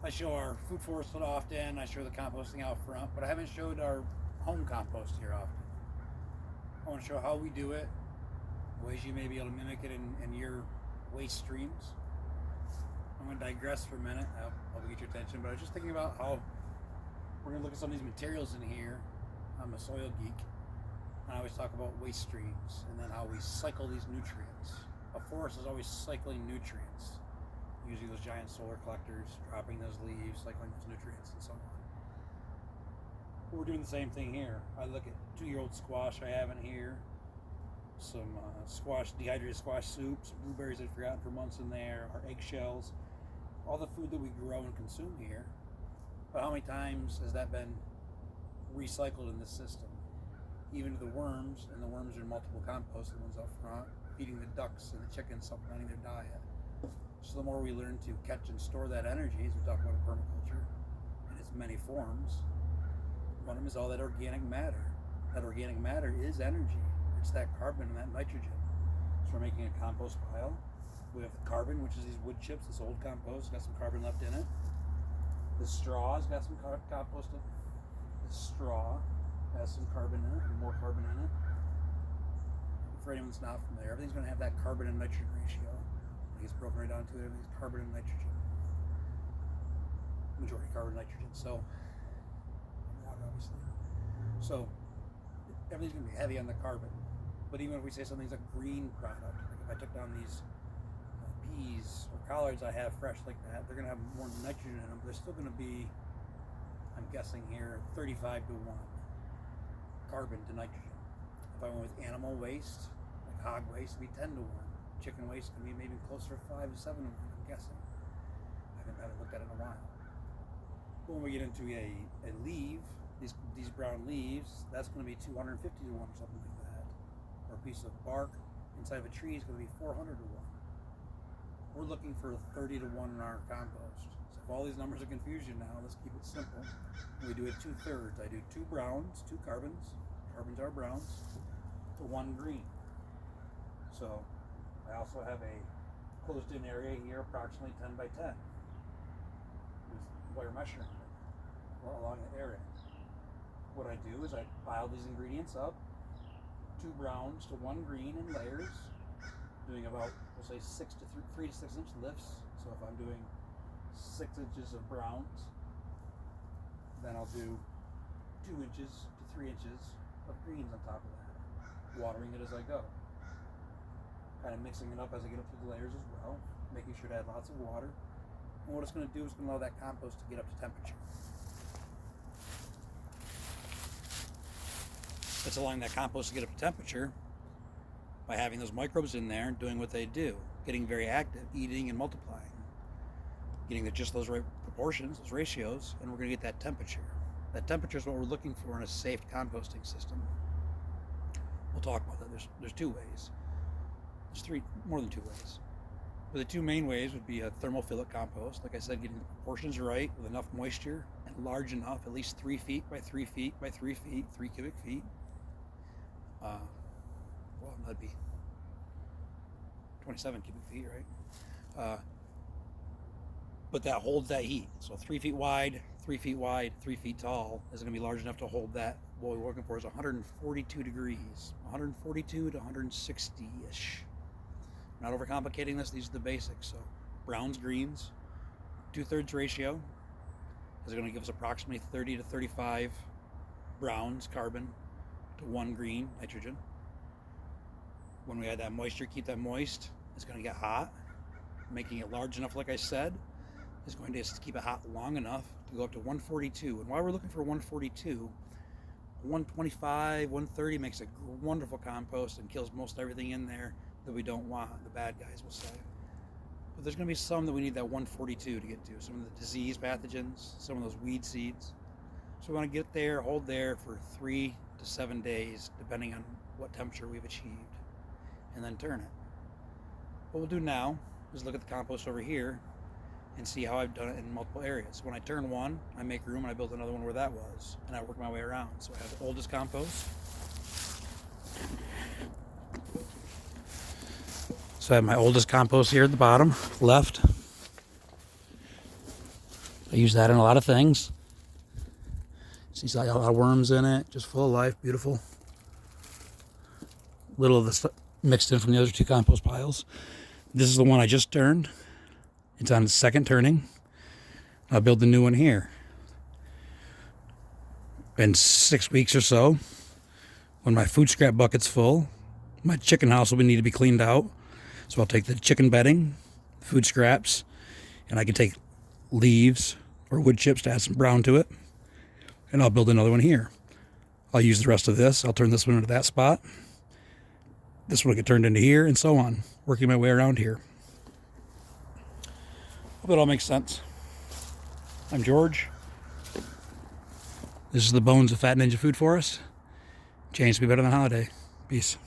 I show our food forest often, I show the composting out front, but I haven't showed our home compost here often. I want to show how we do it, ways you may be able to mimic it in your waste streams. I'm going to digress for a minute. I'll get your attention, but I was just thinking about how we're going to look at some of these materials in here. I'm a soil geek, and I always talk about waste streams and then how we cycle these nutrients. A forest is always cycling nutrients, using those giant solar collectors, dropping those leaves, cycling those nutrients, and so on. But we're doing the same thing here. I look at 2-year-old squash I have in here, some dehydrated squash soup, some blueberries I'd forgotten for months in there, our eggshells, all the food that we grow and consume here. But how many times has that been recycled in this system? Even to the worms, and the worms are in multiple composts, the ones up front, feeding the ducks and the chickens, supplementing their diet. So the more we learn to catch and store that energy, as we talk about permaculture, in its many forms, one of them is all that organic matter. That organic matter is energy. It's that carbon and that nitrogen. So we're making a compost pile. We have the carbon, which is these wood chips, this old compost, got some carbon left in it. The straw's got some compost in it. The straw has some carbon in it, and more carbon in it. For anyone that's not familiar, everything's going to have that carbon and nitrogen ratio. It's broken right down to it. Everything's carbon and nitrogen. Majority carbon and nitrogen. So, water obviously. So, everything's going to be heavy on the carbon. But even if we say something's a green product, like if I took down these peas or collards I have fresh like that, they're going to have more nitrogen in them. But they're still going to be, I'm guessing here, 35 to 1 carbon to nitrogen. If I went with animal waste, like hog waste, it'd be 10 to 1. Chicken waste can be maybe closer to 5 to 7 to 1, I'm guessing. I haven't looked at it in a while. But when we get into a leaf, these brown leaves, that's going to be 250 to 1 or something like that. Or a piece of bark inside of a tree is going to be 400 to 1. We're looking for 30 to 1 in our compost. So if all these numbers are confusion now, let's keep it simple. We do it 2/3. I do 2 browns, 2 carbons. Carbons are browns to 1 green. So I also have a closed-in area here, approximately 10 by 10. With wire mesh around it, along the area. What I do is I pile these ingredients up, 2 browns to 1 green in layers, doing about, we'll say 3 to 6 inch lifts. So if I'm doing 6 inches of browns, then I'll do 2 inches to 3 inches of greens on top of that, watering it as I go. Kind of mixing it up as I get up through the layers as well, making sure to add lots of water. And what it's going to do is going to allow that compost to get up to temperature. It's allowing that compost to get up to temperature by having those microbes in there doing what they do, getting very active, eating and multiplying, getting just those right proportions, those ratios, and we're going to get that temperature. That temperature is what we're looking for in a safe composting system. We'll talk about that. There's 2 ways. There's more than 2 ways. But the 2 main ways would be a thermophilic compost. Like I said, getting the proportions right with enough moisture and large enough, at least 3 feet by 3 feet by 3 feet, 3 cubic feet. Well, that'd be 27 cubic feet, right? But that holds that heat. So 3 feet wide, 3 feet wide, 3 feet tall is going to be large enough to hold that. What we're working for is 142 degrees, 142 to 160-ish. Not overcomplicating this, these are the basics. So browns, greens, 2/3 ratio is going to give us approximately 30 to 35 browns, carbon, to 1 green, nitrogen. When we add that moisture, keep that moist, it's going to get hot. Making it large enough, like I said, is going to keep it hot long enough to go up to 142. And while we're looking for 142, 125, 130 makes a wonderful compost and kills most everything in there that we don't want, the bad guys will say. But there's going to be some that we need that 142 to get to. Some of the disease pathogens, some of those weed seeds. So we want to get there, hold there for 3 to 7 days, depending on what temperature we've achieved, and then turn it. What we'll do now is look at the compost over here and see how I've done it in multiple areas. When I turn one, I make room and I build another one where that was, and I work my way around. So I have the oldest compost. So I have my oldest compost here at the bottom, left. I use that in a lot of things. See, a lot of worms in it, just full of life, beautiful. Little of the stuff mixed in from the other 2 compost piles. This is the one I just turned. It's on its second turning. I'll build the new one here. In 6 weeks or so, when my food scrap bucket's full, my chicken house will need to be cleaned out. So I'll take the chicken bedding, food scraps, and I can take leaves or wood chips to add some brown to it. And I'll build another one here. I'll use the rest of this. I'll turn this one into that spot. This one will get turned into here, and so on, working my way around here. Hope it all makes sense. I'm George. This is the bones of Fat Ninja Food Forest. Change to be better than holiday. Peace.